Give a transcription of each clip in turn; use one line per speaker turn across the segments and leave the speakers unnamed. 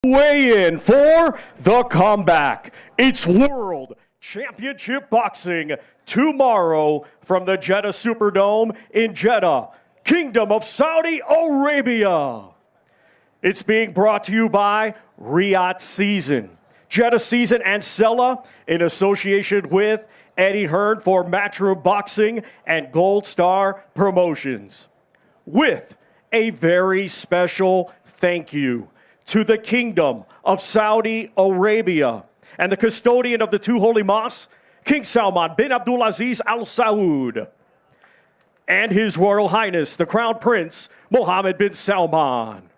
Weigh in for the comeback. It's World Championship Boxing tomorrow from the Jeddah Superdome in Jeddah, Kingdom of Saudi Arabia. It's being brought to you by Riyadh Season, Jeddah Season, and Sella in association with Eddie Hearn for Matchroom Boxing and Gold Star Promotions. With a very special thank you to the Kingdom of Saudi Arabia and the custodian of the two holy mosques, King Salman bin Abdulaziz Al Saud, and His Royal Highness, the Crown Prince, Mohamad bin Salman.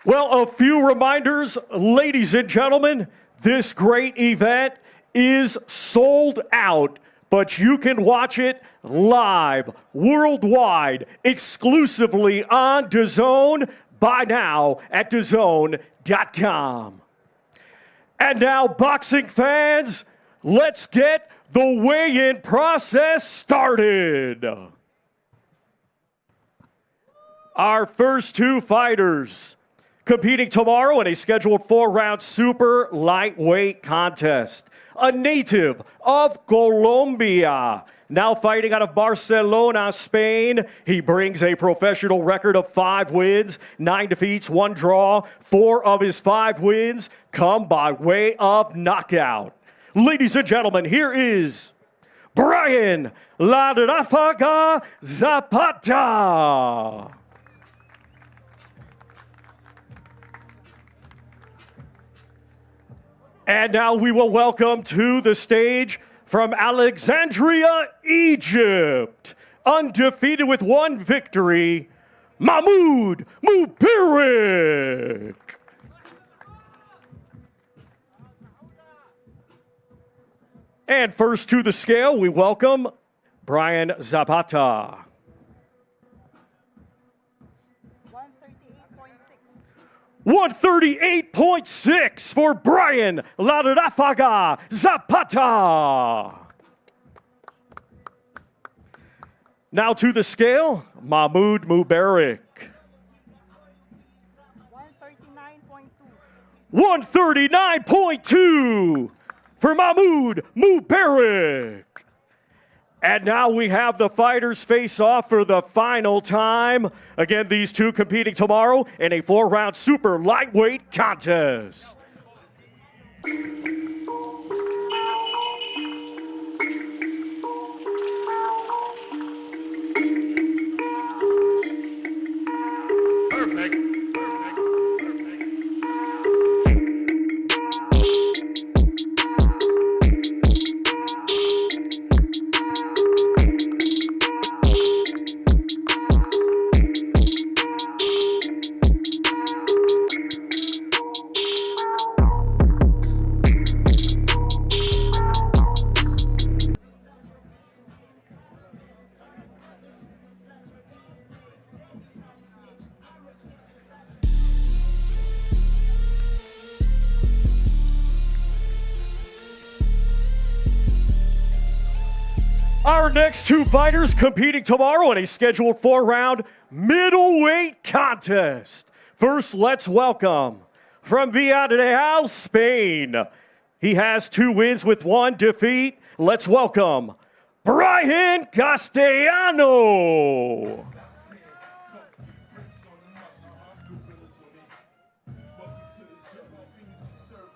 Well, a few reminders, ladies and gentlemen, this great event is sold out, but you can watch it live, worldwide, exclusively on DAZN, by now at DAZN.com. And now, boxing fans, let's get the weigh-in process started. Our first two fighters competing tomorrow in a scheduled 4-round super lightweight contest. A native of Colombia, now fighting out of Barcelona, Spain. He brings a professional record of 5 wins, 9 defeats, 1 draw. 4 of his 5 wins come by way of knockout. Ladies and gentlemen, here is Brian La Ráfaga Zapata. And now we will welcome to the stage from Alexandria, Egypt, undefeated with 1 victory, Mahmoud Mubarak. And first to the scale, we welcome Brian Zapata. 138.6 for Brian La Ráfaga Zapata. Now to the scale, Mahmoud Mubarak. 139.2 for Mahmoud Mubarak. And now we have the fighters face off for the final time. Again, these two competing tomorrow in a 4-round super lightweight contest.
Perfect.
Our next two fighters competing tomorrow in a scheduled 4-round middleweight contest. First, let's welcome from Villarreal, Spain. He has 2 wins with 1 defeat. Let's welcome Brian Castiano.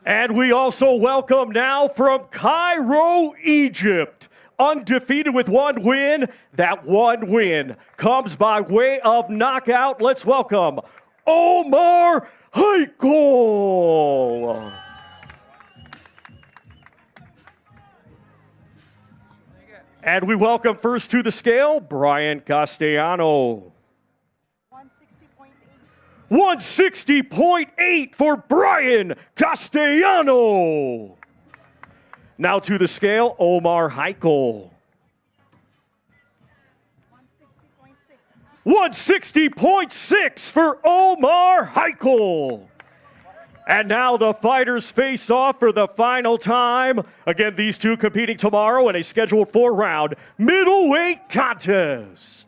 And we also welcome now from Cairo, Egypt, undefeated with 1 win. That 1 win comes by way of knockout. Let's welcome Omar Hiko. And we welcome first to the scale, Brian Castiano. 160.8 for Brian Castiano. Now to the scale, Omar Hiko. 160.6 for Omar Hiko. And now the fighters face off for the final time. Again, these two competing tomorrow in a scheduled 4-round middleweight contest.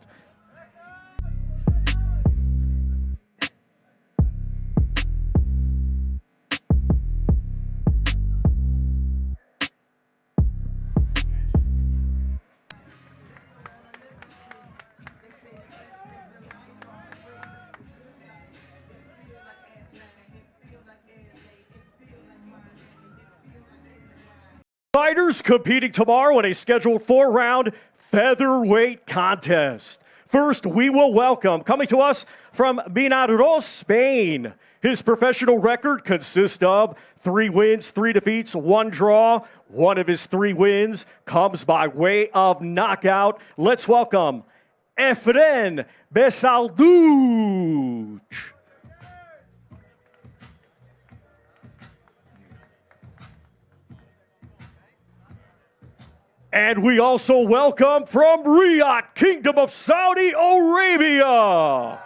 fighters competing tomorrow in a scheduled 4-round featherweight contest. First, we will welcome, coming to us from Binaros, Spain. His professional record consists of 3 wins, 3 defeats, 1 draw. One of his 3 wins comes by way of knockout. Let's welcome Efren Baldouch. And we also welcome from Riyadh, Kingdom of Saudi Arabia.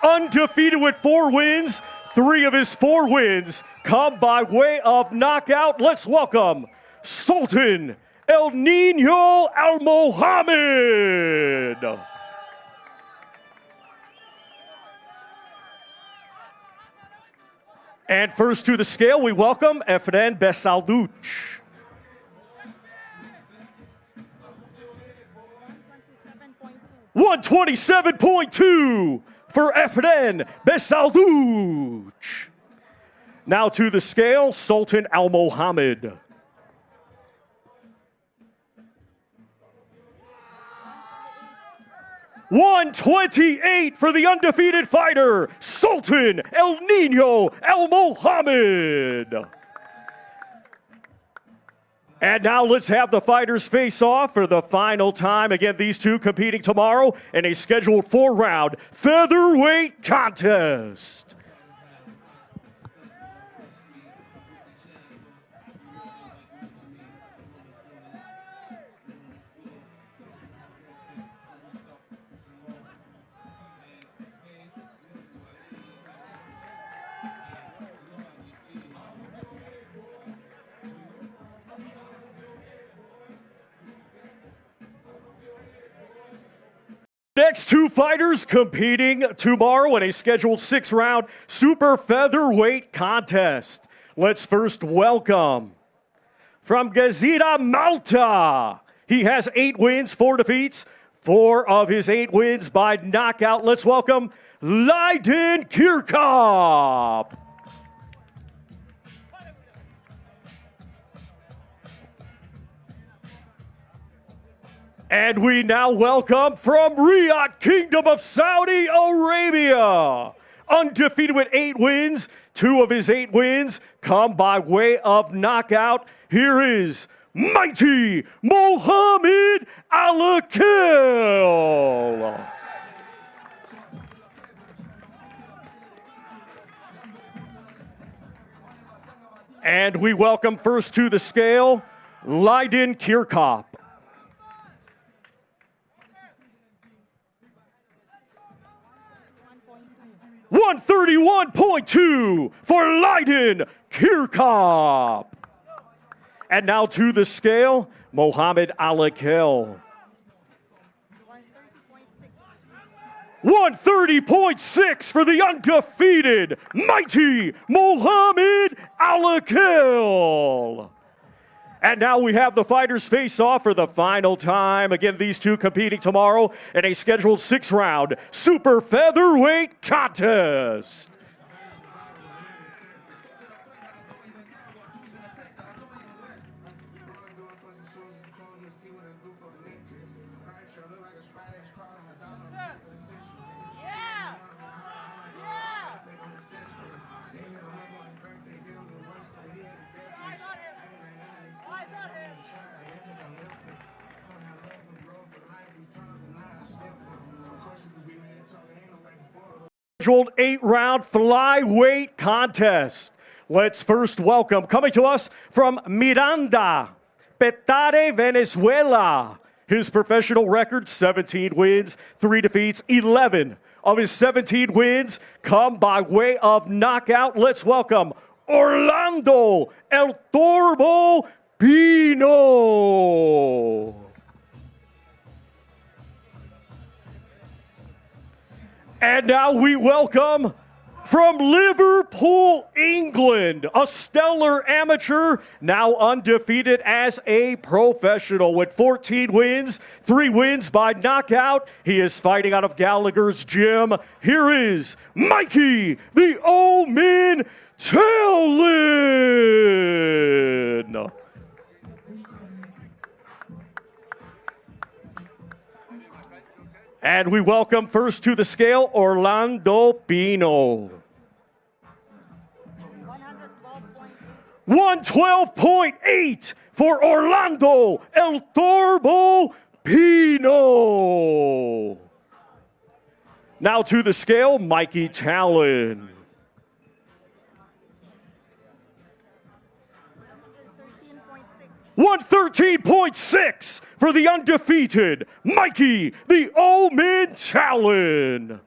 Undefeated with 4 wins, 3 of his 4 wins come by way of knockout. Let's welcome Sultan El Nino Al Mohamad. And first to the scale, we welcome Efren Baldouch. 127.2 for Efren Baldouch. Now to the scale, Sultan Al Mohamad. 128 for the undefeated fighter, Sultan El Nino Al Mohamad. And now let's have the fighters face off for the final time. Again, these two competing tomorrow in a scheduled 4-round featherweight contest. Next 2 fighters competing tomorrow in a scheduled 6-round super featherweight contest. Let's first welcome from Gazeta, Malta. He has 8 wins, 4 defeats. 4 of his 8 wins by knockout. Let's welcome Leiden Kirkov. And we now welcome from Riyadh, Kingdom of Saudi Arabia. Undefeated with 8 wins. 2 of his 8 wins come by way of knockout. Here is mighty Mohamad Agyarko. And we welcome first to the scale, Leiden Kirkov. 131.2 for Leiden Kirkov. And now to the scale, Mohamad Agyarko. 130.6 for the undefeated mighty Mohamad Agyarko. And now we have the fighters face off for the final time. Again, these two competing tomorrow in a scheduled 6-round super featherweight contest. Scheduled 8-round flyweight contest. Let's first welcome, coming to us from Miranda, Petare, Venezuela. His professional record, 17 wins, 3 defeats, 11 of his 17 wins come by way of knockout. Let's welcome Orlando El Torbo Pino. And now we welcome from Liverpool, England, a stellar amateur, now undefeated as a professional with 14 wins, 3 wins by knockout. He is fighting out of Gallagher's gym. Here is Mikey the Omen Talon. And we welcome first to the scale, Orlando Pino. 112.8 for Orlando El Turbo Pino. Now to the scale, Mikey Talon. 113.6 for the undefeated Mikey the Omen Talon.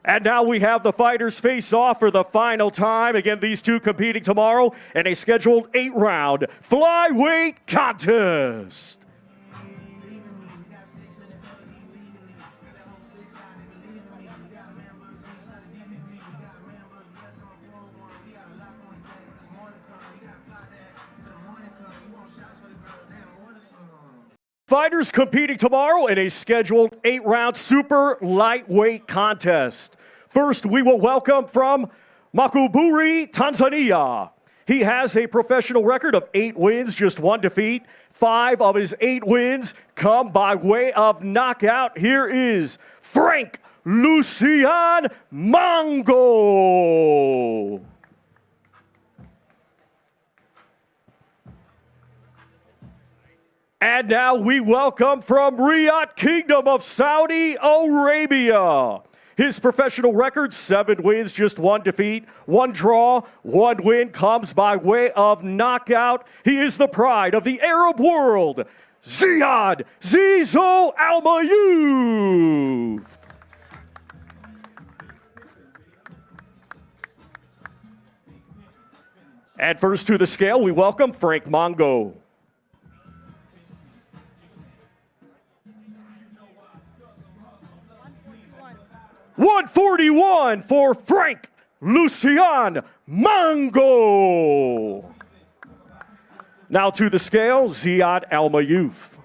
And now we have the fighters face off for the final time. Again, these two competing tomorrow in a scheduled 8-round flyweight contest. Fighters competing tomorrow in a scheduled 8-round super lightweight contest. First, we will welcome from Makuburi, Tanzania. He has a professional record of 8 wins, just 1 defeat. 5 of his 8 wins come by way of knockout. Here is Frank Lucian Mango. And now we welcome from Riyadh, Kingdom of Saudi Arabia. His professional record, 7 wins, just 1 defeat, 1 draw, 1 win comes by way of knockout. He is the pride of the Arab world, Ziad Zizo Alma. And first to the scale, we welcome Frank Mango. 141 for Frank Lucian Mango. Now to the scale, Ziad Alma Youth.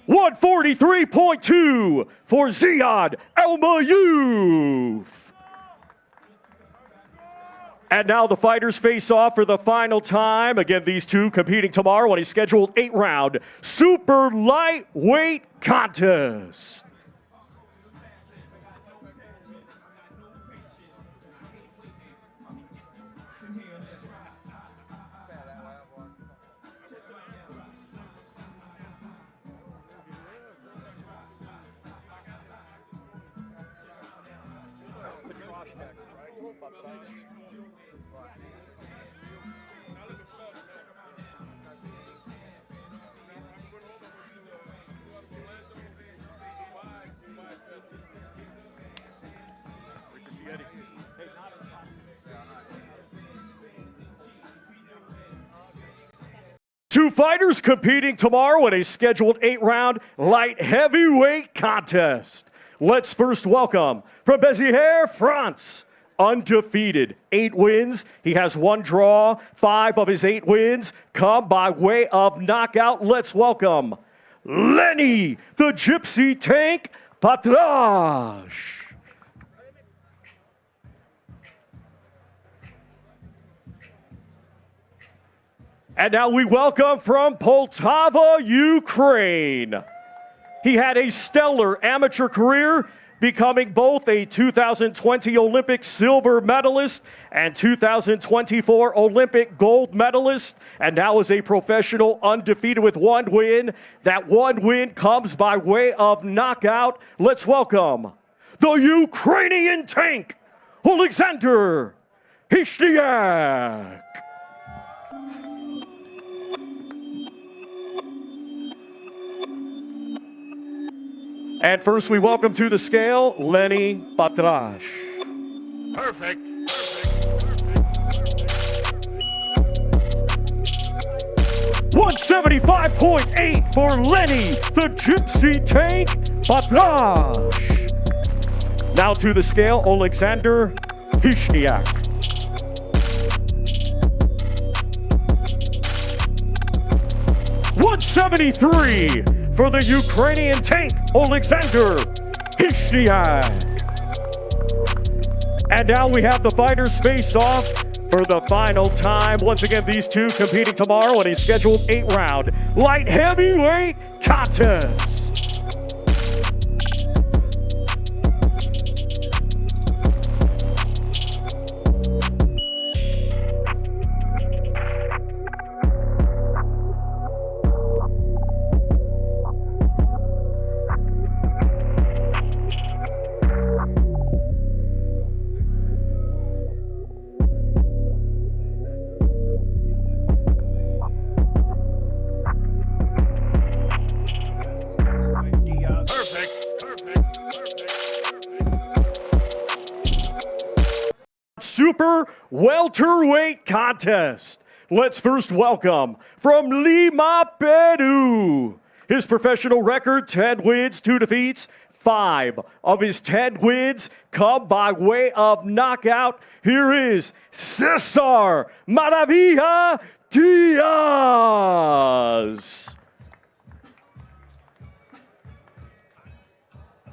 143.2 for Ziad Alma Youth. And now the fighters face off for the final time. Again, these two competing tomorrow on a scheduled 8-round super lightweight contest. Two fighters competing tomorrow in a scheduled 8-round light heavyweight contest. Let's first welcome from Béziers, France, undefeated, 8 wins. He has 1 draw. 5 of his 8 wins come by way of knockout. Let's welcome Lenny, the Gypsy Tank Batra. And now we welcome from Poltava, Ukraine. He had a stellar amateur career, becoming both a 2020 Olympic silver medalist and 2024 Olympic gold medalist, and now is a professional undefeated with 1 win. That 1 win comes by way of knockout. Let's welcome the Ukrainian tank, Alexander Hishniac. And first we welcome to the scale, Lenny Batra.
Perfect.
175.8 for Lenny, the Gypsy Tank Batra. Now to the scale, Alexander Hishniac. 173 for the Ukrainian tank, Alexander Hishniac. And now we have the fighters face off for the final time. Once again, these two competing tomorrow in a scheduled 8-round light heavyweight contest. Super welterweight contest. Let's first welcome from Lima, Peru. His professional record, 10 wins, 2 defeats. 5 of his 10 wins come by way of knockout. Here is Cesar Maravilla Diaz.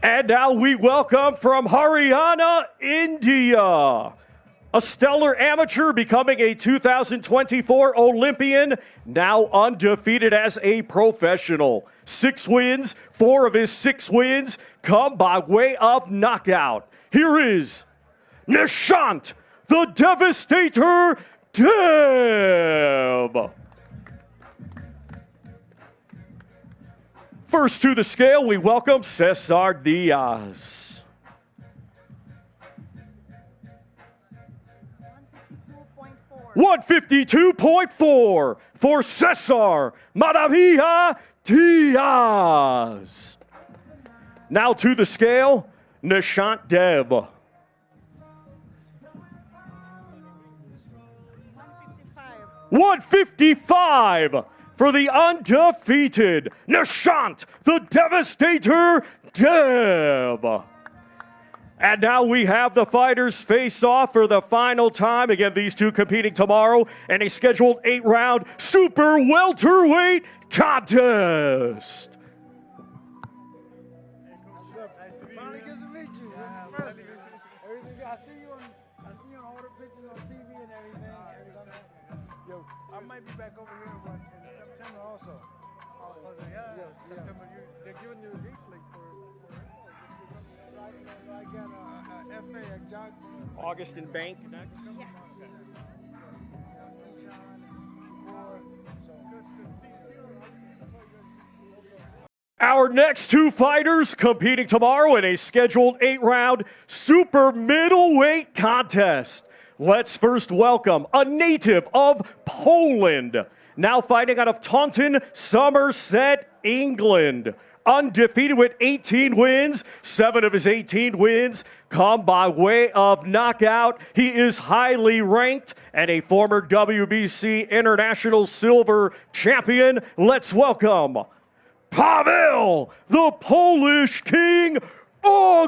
And now we welcome from Haryana, India, a stellar amateur becoming a 2024 Olympian, now undefeated as a professional. 6 wins, 4 of his 6 wins come by way of knockout. Here is Nishant, the Devastator Deb. First to the scale, we welcome Cesar Diaz. 152.4 for Cesar Maravilla Diaz. Now to the scale, Nishant Deb. 155 for the undefeated Nishant, the Devastator Deb. And now we have the fighters face off for the final time. Again, these two competing tomorrow in a scheduled 8-round super welterweight contest.
Finally get to meet you. Everything I see you on all the pictures on TV and everything. Yo, I might be back over here in September also. September. They're giving you a date like for I got a FA at John.
August and Bank next.
Yeah.
Our next two fighters competing tomorrow in a scheduled 8-round super middleweight contest. Let's first welcome a native of Poland, now fighting out of Taunton, Somerset, England. Undefeated with 18 wins. 7 of his 18 wins come by way of knockout. He is highly ranked and a former WBC International Silver Champion. Let's welcome Paweł, the Polish King, August.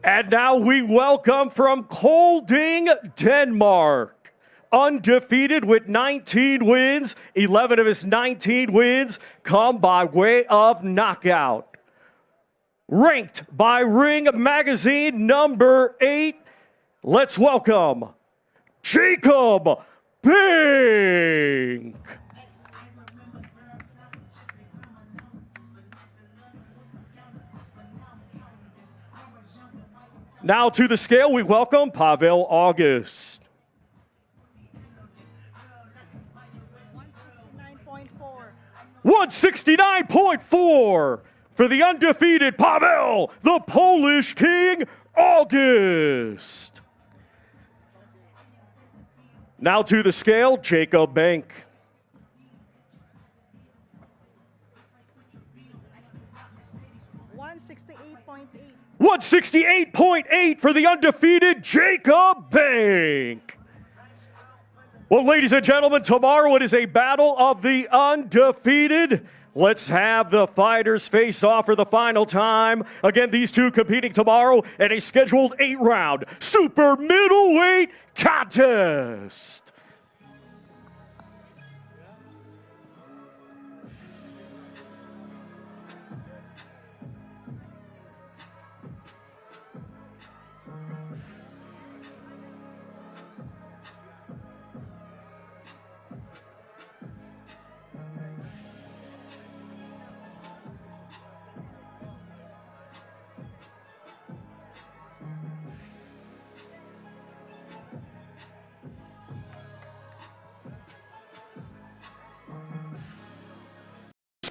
And now we welcome from Kolding, Denmark. Undefeated with 19 wins. 11 of his 19 wins come by way of knockout. Ranked by Ring Magazine number 8. Let's welcome Jacob Pink. Now to the scale, we welcome Paweł August. 169.4 for the undefeated Paweł, the Polish King, August. Now to the scale, Jacob Bank. 168.8 for the undefeated Jacob Bank. Well, ladies and gentlemen, tomorrow it is a battle of the undefeated. Let's have the fighters face off for the final time. Again, these two competing tomorrow in a scheduled 8-round super middleweight contest.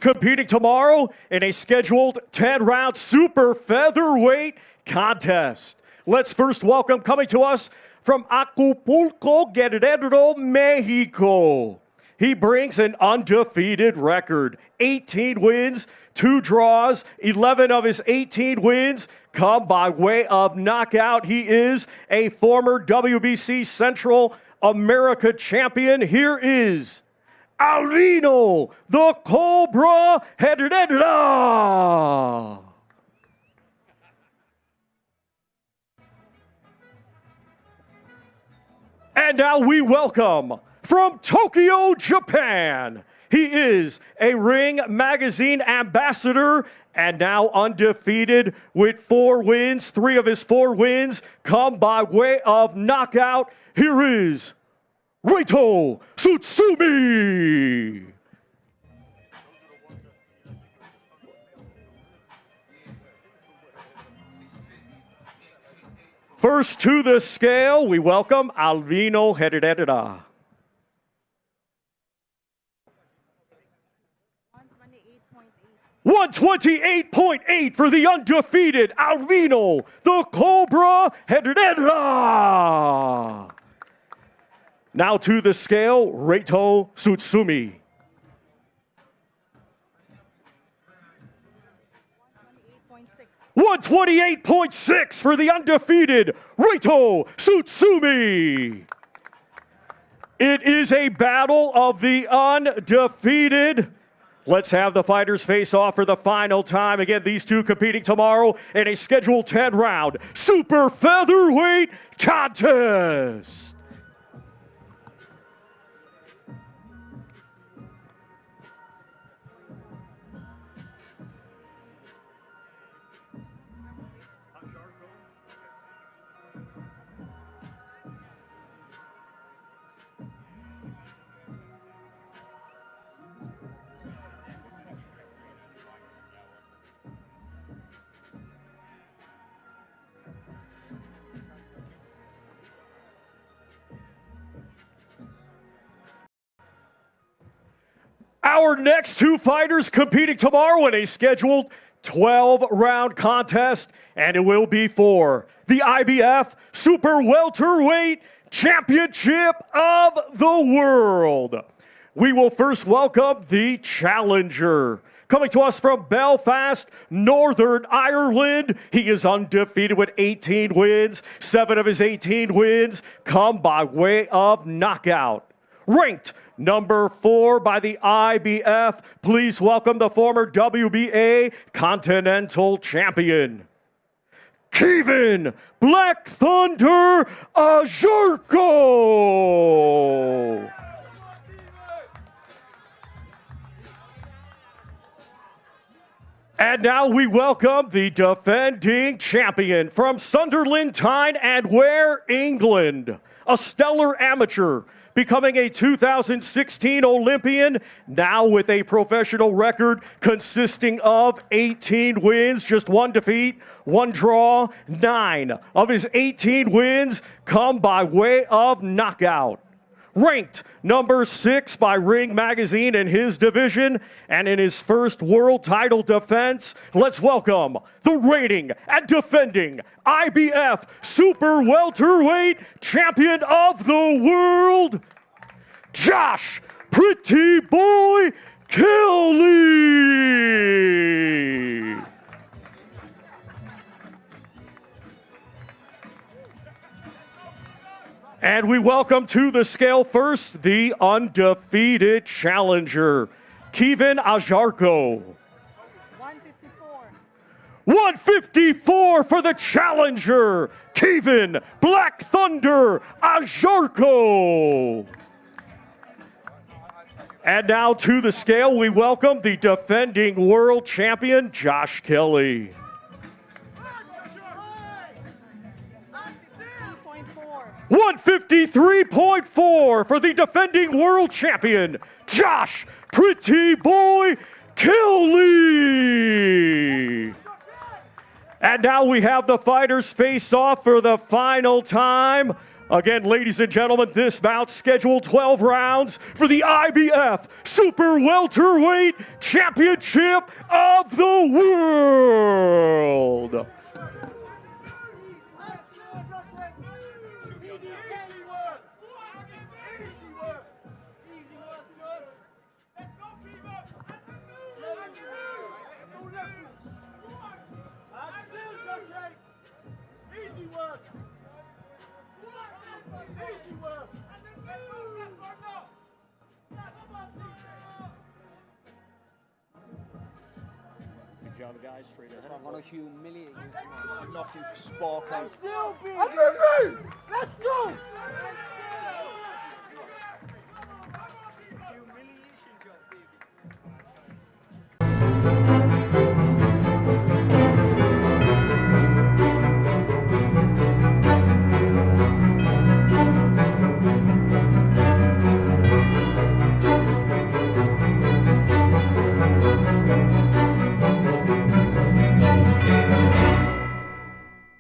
competing tomorrow in a scheduled 10-round super featherweight contest. Let's first welcome, coming to us from Acapulco, Guerrero, Mexico. He brings an undefeated record, 18 wins, 2 draws, 11 of his 18 wins come by way of knockout. He is a former WBC Central America champion. Here is Albino, the Cobra Herra. And now we welcome, from Tokyo, Japan, he is a Ring Magazine ambassador and now undefeated with 4 wins. 3 of his 4 wins come by way of knockout. Here is Sutsumi. First to the scale, we welcome Albino Herrera. 128.8 for the undefeated Albino, the Cobra Herrera. Now to the scale, Reito Sutsumi. 128.6 for the undefeated Reito Sutsumi. It is a battle of the undefeated. Let's have the fighters face off for the final time. Again, these two competing tomorrow in a scheduled 10-round super featherweight contest. Our next 2 fighters competing tomorrow in a scheduled 12-round contest, and it will be for the IBF Super Welterweight Championship of the World. We will first welcome the challenger. Coming to us from Belfast, Northern Ireland, he is undefeated with 18 wins. 7 of his 18 wins come by way of knockout. Ranked number 4 by the IBF. Please welcome the former WBA Continental Champion, Caoimhín Black Thunder Agyarko. And now we welcome the defending champion from Sunderland, Tyne and Ware, England, a stellar amateur, becoming a 2016 Olympian, now with a professional record consisting of 18 wins, just 1 defeat, 1 draw. 9 of his 18 wins come by way of knockout. Ranked number 6 by Ring Magazine in his division, and in his first world title defense, let's welcome the reigning and defending IBF Super Welterweight Champion of the World, Josh Pretty Boy Kelly. And we welcome to the scale first the undefeated challenger, Caoimhín Agyarko. 154 for the challenger, Caoimhín Black Thunder Agyarko. And now to the scale, we welcome the defending world champion, Josh Kelly. 153.4 for the defending world champion, Josh Pretty Boy Kelly. And now we have the fighters face off for the final time. Again, ladies and gentlemen, this bout scheduled 12 rounds for the IBF Super Welterweight Championship of the World.
Good job, guys. Straight ahead. I'm going to humiliate you. I'm knocking spark out.
Let's go!